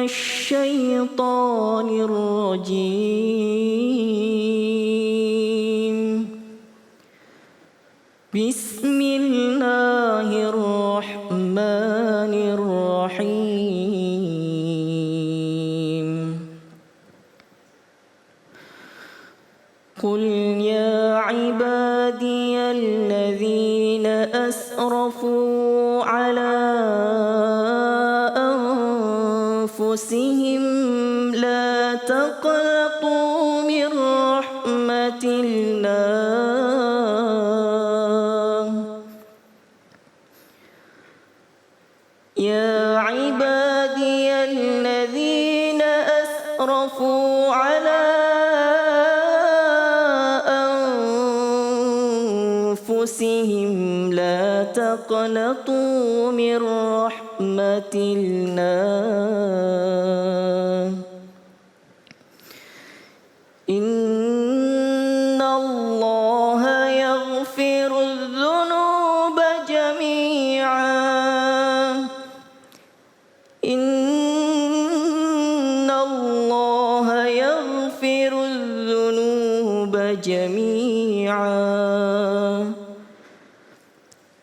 الشيطان الرجيم. بسم الله الرحمن الرحيم. قل يا عبادي الذين أسرفوا على أنفسهم لا تقنطوا من رحمة الله. يا عبادي الذين أسرفوا على أنفسهم لا تقنطوا من رحمة الله. إن الله يغفر الذنوب جميعا. إن الله يغفر الذنوب جميعا.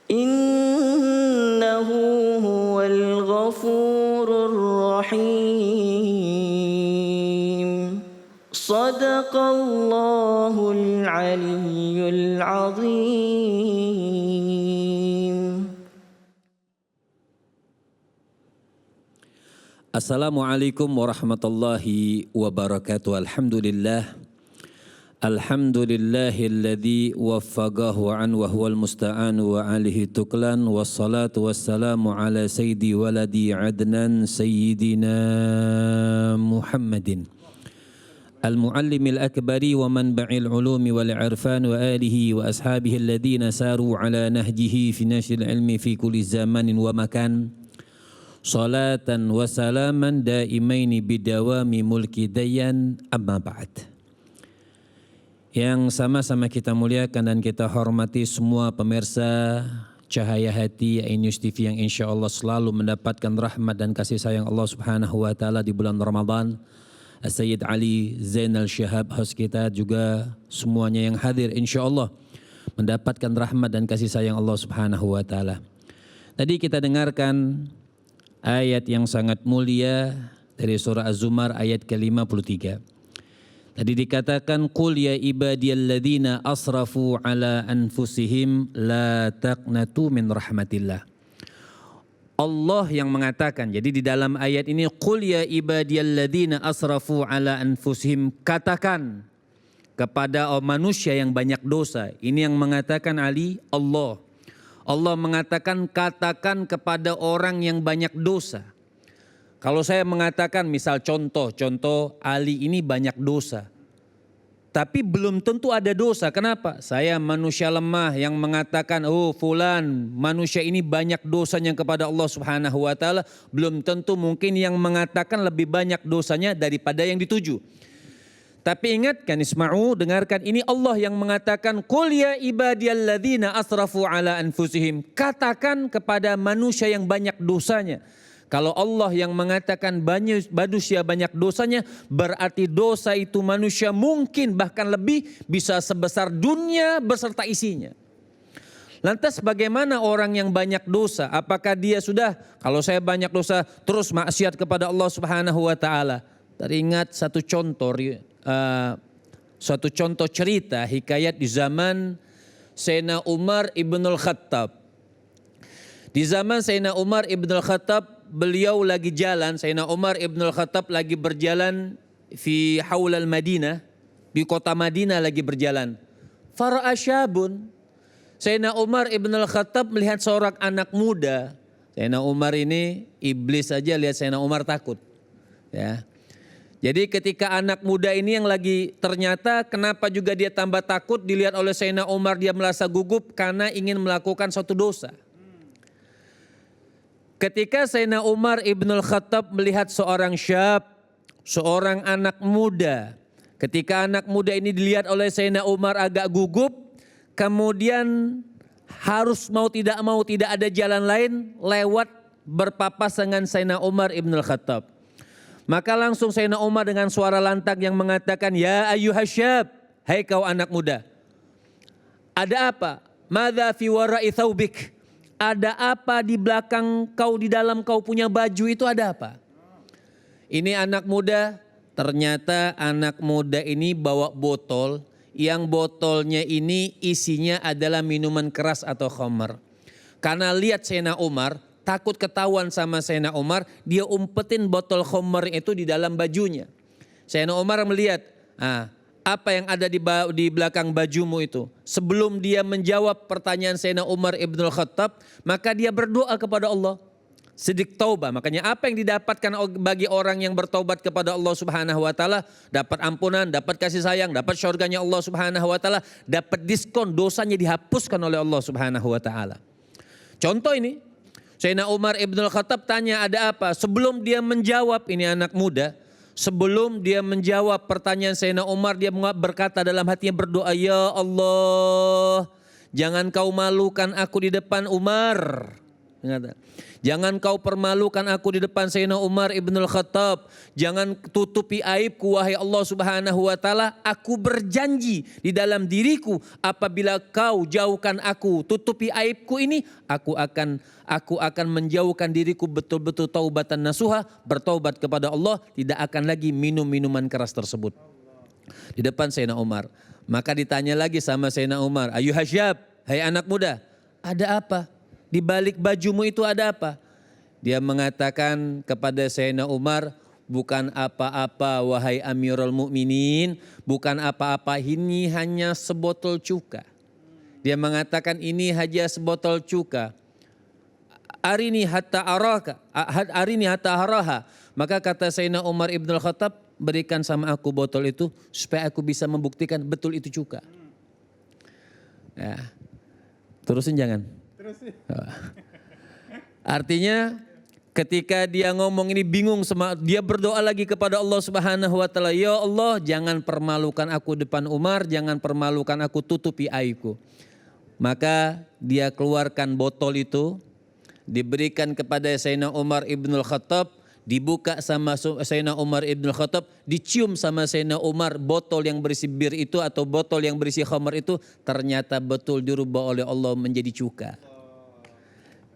إنه هو الغفور الرحيم. صدق الله العلي العظيم. Assalamualaikum warahmatullahi wabarakatuh. Alhamdulillahilladzi waffaqahu an wa huwal musta'an wa alihi tuklan wassalatu wassalamu ala sayyidi waladi adnan sayyidina Muhammadin al-muallimil akbari wa manba'il ulumi wal irfan wa alihi wa ashabihi alladhina saru ala nahjihi fi nashril ilmi fi kulli zamanin wa makan. Salatan wa salaman daimaini bidawami mulki dayan, amma ba'd. Yang sama-sama kita muliakan dan kita hormati semua pemirsa Cahaya Hati Ainus TV yang insya Allah selalu mendapatkan rahmat dan kasih sayang Allah Subhanahu wa Ta'ala di bulan Ramadan. Sayyid Ali Zainal Syahab host kita juga semuanya yang hadir insya Allah mendapatkan rahmat dan kasih sayang Allah Subhanahu wa Ta'ala. Tadi kita dengarkan ayat yang sangat mulia dari surah Az-Zumar ayat ke-53. Tadi dikatakan qul ya ibadiyalladzina asrafu ala anfusihim la taqnatu min rahmatillah. Allah yang mengatakan. Jadi di dalam ayat ini qul ya ibadiyalladzina asrafu ala anfusihim, katakan kepada manusia yang banyak dosa. Ini yang mengatakan Ali, Allah. Allah mengatakan katakan kepada orang yang banyak dosa. Kalau saya mengatakan misal contoh Ali ini banyak dosa. Tapi belum tentu ada dosa. Kenapa? Saya manusia lemah yang mengatakan oh fulan manusia ini banyak dosanya kepada Allah Subhanahu wa Ta'ala. Belum tentu mungkin yang mengatakan lebih banyak dosanya daripada yang dituju. Tapi ingatkan, isma'u, dengarkan, ini Allah yang mengatakan qul ya ibadiyalladzina asrafu ala anfusihim, katakan kepada manusia yang banyak dosanya. Kalau Allah yang mengatakan manusia banyak dosanya, berarti dosa itu manusia mungkin bahkan lebih bisa sebesar dunia beserta isinya. Lantas bagaimana orang yang banyak dosa? Apakah dia sudah, kalau saya banyak dosa terus maksiat kepada Allah Subhanahu wa Ta'ala? Teringat satu contoh cerita hikayat di zaman Sayyidina Umar ibnul Khattab. Di zaman Sayyidina Umar ibnul Khattab, beliau lagi jalan, Sayyidina Umar ibnul Khattab lagi berjalan fi haulal Madinah, di kota Madinah lagi berjalan. Fara'a syabun, Sayyidina Umar ibnul Khattab melihat seorang anak muda. Sayyidina Umar ini iblis aja lihat Sayyidina Umar takut. Ya. Jadi ketika anak muda ini yang lagi ternyata kenapa juga dia tambah takut dilihat oleh Sayyidina Umar, dia merasa gugup karena ingin melakukan suatu dosa. Ketika Sayyidina Umar ibnul Khattab melihat seorang syab, seorang anak muda. Ketika anak muda ini dilihat oleh Sayyidina Umar agak gugup, kemudian harus mau tidak ada jalan lain lewat berpapas dengan Sayyidina Umar ibnul Khattab. Maka langsung Sayyidina Umar dengan suara lantang yang mengatakan, "Ya ayyuhasyab, hai kau anak muda. Ada apa? Madza fi wara'i thawbik? Ada apa di belakang kau, di dalam kau punya baju itu ada apa?" Ini anak muda, ternyata anak muda ini bawa botol, yang botolnya ini isinya adalah minuman keras atau khamar. Karena lihat Sayyidina Umar, takut ketahuan sama Sayyidina Umar, dia umpetin botol khamar itu di dalam bajunya. Sayyidina Umar melihat, apa yang ada di belakang bajumu itu. Sebelum dia menjawab pertanyaan Sayyidina Umar Ibnul Khattab, maka dia berdoa kepada Allah. Sidik taubat. Makanya apa yang didapatkan bagi orang yang bertaubat kepada Allah Subhanahu wa taala, dapat ampunan, dapat kasih sayang, dapat syurganya Allah Subhanahu wa taala, dapat diskon, dosanya dihapuskan oleh Allah Subhanahu wa taala. Contoh ini, Sayyidina Umar Ibnul Khattab tanya ada apa? Sebelum dia menjawab, ini anak muda, sebelum dia menjawab pertanyaan Sayyidina Umar, dia berkata dalam hatinya, berdoa, "Ya Allah, jangan kau malukan aku di depan Umar. Jangan kau permalukan aku di depan Sayyidina Umar Ibnul Khattab. Jangan tutupi aibku wahai Allah Subhanahu wa taala. Aku berjanji di dalam diriku, apabila kau jauhkan aku, tutupi aibku ini, aku akan menjauhkan diriku betul-betul taubatan nasuha, bertaubat kepada Allah, tidak akan lagi minum minuman keras tersebut." Di depan Sayyidina Umar. Maka ditanya lagi sama Sayyidina Umar, "Ayyuhasyab, hai anak muda, ada apa? Di balik bajumu itu ada apa?" Dia mengatakan kepada Sayyidina Umar, "Bukan apa-apa wahai Amirul Mukminin, bukan apa-apa, ini hanya sebotol cuka." Dia mengatakan, "Ini hanya sebotol cuka. Arini hatta araka, arini hatta haraha." Maka kata Sayyidina Umar Ibnul Khattab, "Berikan sama aku botol itu supaya aku bisa membuktikan betul itu cuka." Ya. Terusin jangan. Artinya ketika dia ngomong ini bingung, dia berdoa lagi kepada Allah Subhanahu wa taala, "Ya Allah, jangan permalukan aku depan Umar, jangan permalukan aku, tutupi aibku." Maka dia keluarkan botol itu, diberikan kepada Sayyidina Umar Ibnul Khattab, dibuka sama Sayyidina Umar Ibnul Khattab, dicium sama Sayyidina Umar, botol yang berisi bir itu atau botol yang berisi khamar itu ternyata betul dirubah oleh Allah menjadi cuka.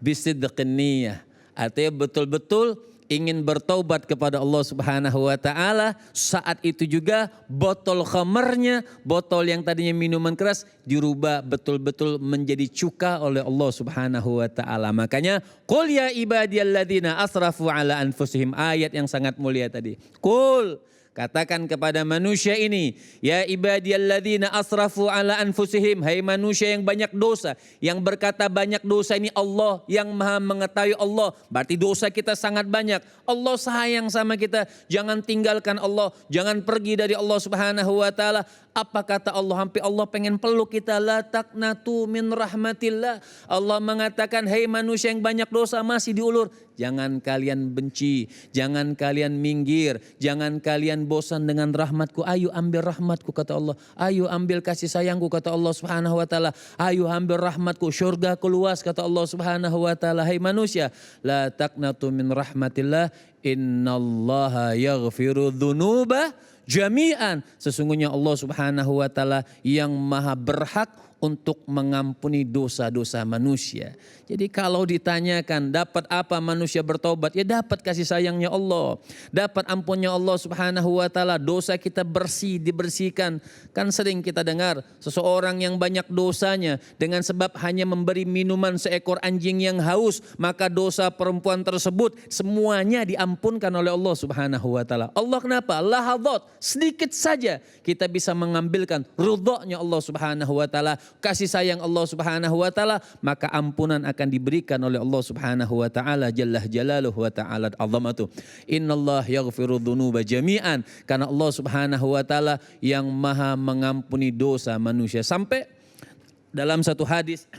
Bisidqin niyah, artinya betul-betul ingin bertaubat kepada Allah Subhanahu wa taala. Saat itu juga botol khamarnya, botol yang tadinya minuman keras, dirubah betul-betul menjadi cuka oleh Allah Subhanahu wa taala. Makanya qul ya ibadiyalladzina asrafu ala anfusihim, ayat yang sangat mulia tadi. Qul, katakan kepada manusia ini, ya ibadiyalladzina asrafu ala anfusihim, hai manusia yang banyak dosa. Yang berkata banyak dosa ini Allah yang maha mengetahui. Allah berarti dosa kita sangat banyak. Allah sayang sama kita, jangan tinggalkan Allah, jangan pergi dari Allah Subhanahu wa taala. Apa kata Allah? Hampir Allah pengen peluk kita. La taqnatu min rahmatillah. Allah mengatakan, hei manusia yang banyak dosa masih diulur, jangan kalian benci, jangan kalian minggir, jangan kalian bosan dengan rahmatku. Ayo ambil rahmatku kata Allah. Ayo ambil kasih sayangku kata Allah Subhanahu wa taala. Ayo ambil rahmatku, syurgaku luas kata Allah Subhanahu wa taala. Hai manusia, la taqnatu min rahmatillah, innallaha yaghfiru dzunuba jami'an. Sesungguhnya Allah Subhanahu wa taala yang maha berhak untuk mengampuni dosa-dosa manusia. Jadi kalau ditanyakan dapat apa manusia bertobat? Ya dapat kasih sayangnya Allah. Dapat ampunnya Allah Subhanahu wa taala. Dosa kita bersih, dibersihkan. Kan sering kita dengar seseorang yang banyak dosanya dengan sebab hanya memberi minuman seekor anjing yang haus, maka dosa perempuan tersebut semuanya diampunkan oleh Allah Subhanahu wa taala. Allah kenapa? Lahadhat, sedikit saja kita bisa mengambilkan ridhonya Allah Subhanahu wa taala, kasih sayang Allah Subhanahu wa taala, maka ampunan akan diberikan oleh Allah Subhanahu wa taala jalla jalaluhu wa ta'ala azamatu. Innallaha yaghfiru dzunuba jami'an, karena Allah Subhanahu wa taala yang maha mengampuni dosa manusia. Sampai dalam satu hadis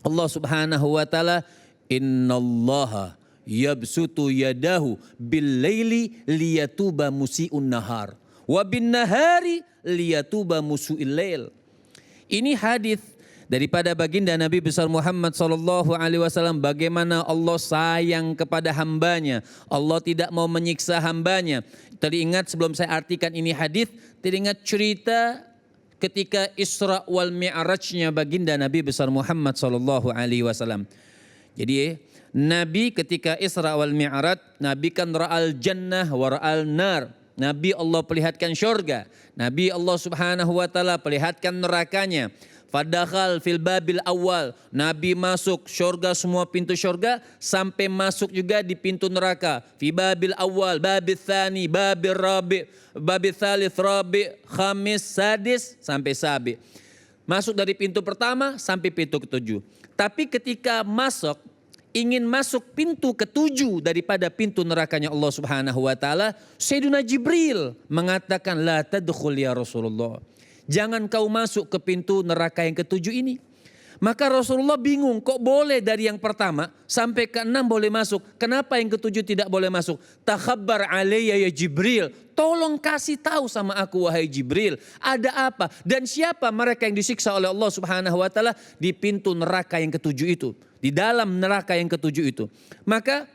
Allah Subhanahu wa taala, innallaha yabsutu yadahu bil laili liyatuba musii'un nahar wa bin nahari liyatuba musii'il lail. Ini hadis daripada baginda Nabi besar Muhammad sallallahu alaihi wasallam bagaimana Allah sayang kepada hambanya. Allah tidak mau menyiksa hambanya. Teringat sebelum saya artikan ini hadis, teringat cerita ketika Isra wal Mi'rajnya baginda Nabi besar Muhammad sallallahu alaihi wasallam. Jadi Nabi ketika Isra wal Mi'raj, Nabi kan ra'al jannah wa ra'al nar. Nabi Allah perlihatkan syurga. Nabi Allah subhanahu wa ta'ala perlihatkan nerakanya. Fadakhal fil babil awal. Nabi masuk syurga, semua pintu syurga, sampai masuk juga di pintu neraka. Fi babil awal, babil thani, babil rabi, babil thalith, rabi, khamis, sadis, sampai sabi. Masuk dari pintu pertama sampai pintu ketujuh. Tapi ketika masuk, ingin masuk pintu ketujuh daripada pintu nerakanya Allah subhanahu wa ta'ala, Sayyidina Jibril mengatakan, la tadkhul ya Rasulullah. Jangan kau masuk ke pintu neraka yang ketujuh ini. Maka Rasulullah bingung, kok boleh dari yang pertama sampai ke 6 boleh masuk. Kenapa yang ketujuh tidak boleh masuk? Takhabbar alayya ya Jibril. Tolong kasih tahu sama aku wahai Jibril. Ada apa? Dan siapa mereka yang disiksa oleh Allah subhanahu wa ta'ala di pintu neraka yang ketujuh itu. Di dalam neraka yang ketujuh itu. Maka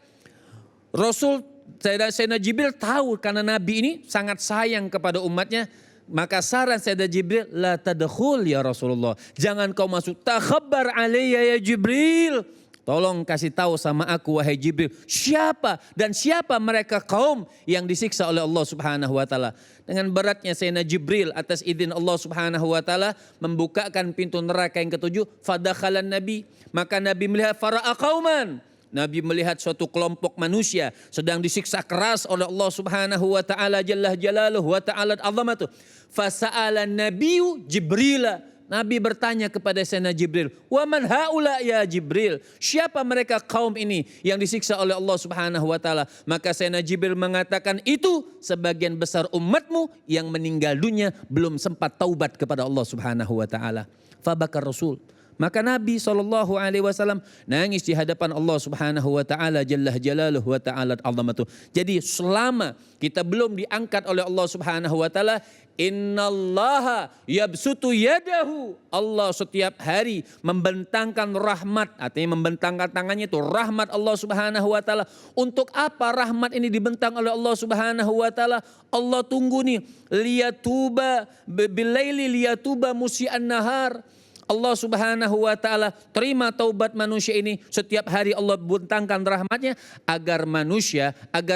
Rasul Sayyidina Jibril tahu karena Nabi ini sangat sayang kepada umatnya. Maka saran Sayyidina Jibril, la tadkhul ya Rasulullah. Jangan kau masuk. Takhabbar alayya ya Jibril. Tolong kasih tahu sama aku wahai Jibril. Siapa dan siapa mereka kaum yang disiksa oleh Allah subhanahu wa ta'ala. Dengan beratnya Sayyidina Jibril atas izin Allah subhanahu wa ta'ala membukakan pintu neraka yang ketujuh. Fadakhalan Nabi. Maka Nabi melihat fara'a qauman. Nabi melihat suatu kelompok manusia sedang disiksa keras oleh Allah subhanahu wa ta'ala jalla jalaluhu wa ta'ala azamatuh. Fasa'ala Nabiyu Jibrila. Nabi bertanya kepada Sayyidina Jibril, wa man haula ya Jibril? Siapa mereka kaum ini yang disiksa oleh Allah subhanahu wa ta'ala? Maka Sayyidina Jibril mengatakan, itu sebagian besar umatmu yang meninggal dunia belum sempat taubat kepada Allah subhanahu wa ta'ala. Fabakar Rasul. Maka Nabi SAW nangis di hadapan Allah subhanahu wa ta'ala jalla jalaluhu wa ta'ala azamatuh. Jadi selama kita belum diangkat oleh Allah subhanahu wa ta'ala, innallaha yabsutu yadahu. Allah setiap hari membentangkan rahmat. Artinya membentangkan tangannya itu rahmat Allah subhanahu wa ta'ala. Untuk apa rahmat ini dibentang oleh Allah subhanahu wa ta'ala? Allah tunggu nih. Liyatuba bilaili liyatuba musi'an nahar. Allah subhanahu wa ta'ala terima taubat manusia ini. Setiap hari Allah bentangkan rahmatnya agar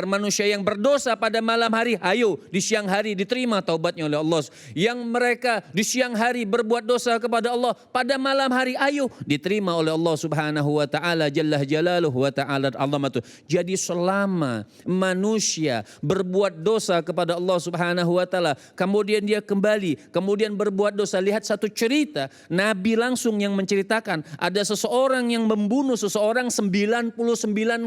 manusia yang berdosa pada malam hari, ayo di siang hari diterima taubatnya oleh Allah. Yang mereka di siang hari berbuat dosa kepada Allah, pada malam hari ayo diterima oleh Allah subhanahu wa ta'ala jalla jalaluhu wa ta'ala azamatuh. Jadi selama manusia berbuat dosa kepada Allah subhanahu wa ta'ala, kemudian dia kembali, kemudian berbuat dosa. Lihat satu cerita, Nabi langsung yang menceritakan ada seseorang yang membunuh seseorang 99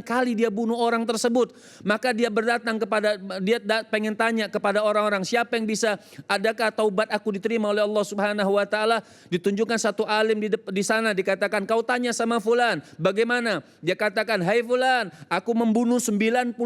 kali dia bunuh orang tersebut. Maka dia berdatang kepada, dia pengen tanya kepada orang-orang, siapa yang bisa, adakah taubat aku diterima oleh Allah subhanahu wa ta'ala? Ditunjukkan satu alim di sana, dikatakan kau tanya sama fulan, bagaimana? Dia katakan, hai fulan, aku membunuh 99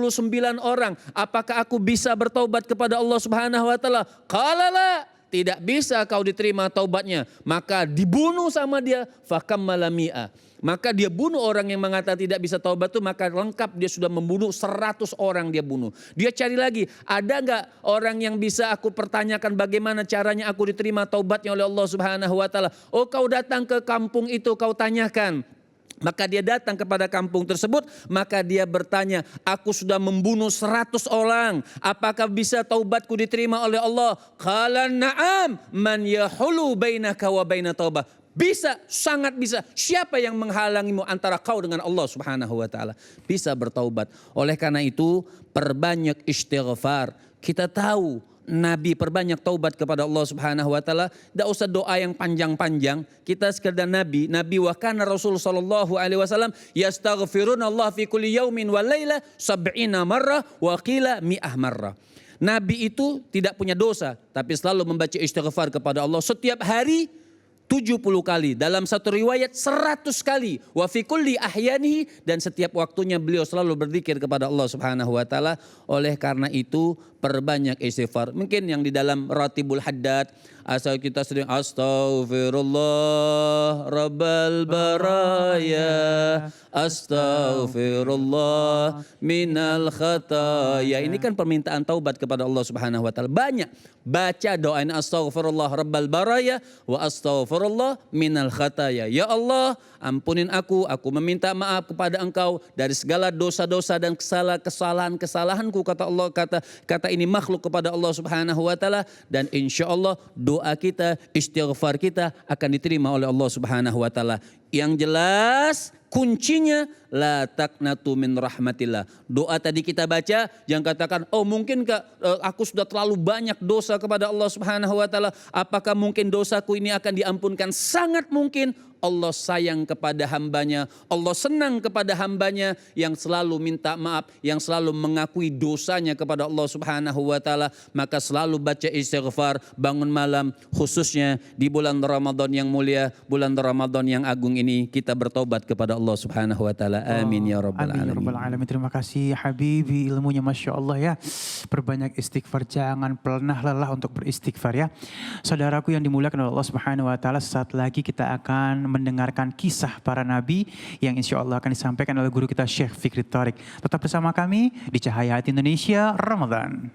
orang, apakah aku bisa bertaubat kepada Allah subhanahu wa ta'ala? Qalala, tidak bisa kau diterima taubatnya. Maka dibunuh sama dia. Fakam malami'a. Maka dia bunuh orang yang mengatakan tidak bisa taubat itu. Maka lengkap dia sudah membunuh 100 orang dia bunuh. Dia cari lagi. Ada enggak orang yang bisa aku pertanyakan bagaimana caranya aku diterima taubatnya oleh Allah subhanahu wa ta'ala. Oh kau datang ke kampung itu kau tanyakan. Maka dia datang kepada kampung tersebut, maka dia bertanya, aku sudah membunuh 100 orang, apakah bisa taubatku diterima oleh Allah? Qala na'am, man yahulu bainaka wa baina taubah. Bisa, sangat bisa. Siapa yang menghalangimu antara kau dengan Allah subhanahu wa ta'ala? Bisa bertaubat. Oleh karena itu, perbanyak istighfar. Kita tahu Nabi perbanyak taubat kepada Allah subhanahu wa ta'ala. Tidak usah doa yang panjang-panjang. Kita sekedar Nabi wa kana Rasul sallallahu alaihi wasallam yastaghfirun Allah fi kulli yaumin wa laila 70 marrah wa qila 100 marrah. Nabi itu tidak punya dosa, tapi selalu membaca istighfar kepada Allah setiap hari 70 kali, dalam satu riwayat 100 kali. Wa fi kulli ahyanihi, dan setiap waktunya beliau selalu berzikir kepada Allah Subhanahu wa taala. Oleh karena itu perbanyak istighfar. Mungkin yang di dalam Ratibul Haddad asal kita sering astaghfirullah rabbal baraya, astaghfirullah minal khataya. Ini kan permintaan taubat kepada Allah Subhanahu wa taala. Banyak baca doa ini, astaghfirullah rabbal baraya wa astaghfirullah minal khataya. Ya Allah, ampunin aku meminta maaf kepada Engkau dari segala dosa-dosa dan kesalahan-kesalahanku, kata Allah. Kata ini makhluk kepada Allah Subhanahu wa taala, dan insya Allah doa kita, istighfar kita akan diterima oleh Allah Subhanahu wa taala. Yang jelas kuncinya la taqnatu min rahmatillah. Doa tadi kita baca, jangan katakan, oh mungkin aku sudah terlalu banyak dosa kepada Allah Subhanahu wa taala, apakah mungkin dosaku ini akan diampunkan? Sangat mungkin. Allah sayang kepada hambanya, Allah senang kepada hambanya yang selalu minta maaf, yang selalu mengakui dosanya kepada Allah Subhanahu wa taala. Maka selalu baca istighfar bangun malam, khususnya di bulan Ramadan yang mulia, bulan Ramadan yang agung ini, kita bertobat kepada Allah Subhanahu wa taala. Amin ya rabbal alamin. Amin ya rabbal alamin. Terima kasih Habibi, ilmunya Masya Allah ya. Perbanyak istighfar, jangan pernah lelah untuk beristighfar ya. Saudaraku yang dimuliakan oleh Allah Subhanahu wa taala, saat lagi kita akan mendengarkan kisah para nabi yang insya Allah akan disampaikan oleh guru kita Syekh Fikri Thariq. Tetap bersama kami di Cahaya Hati Indonesia Ramadan.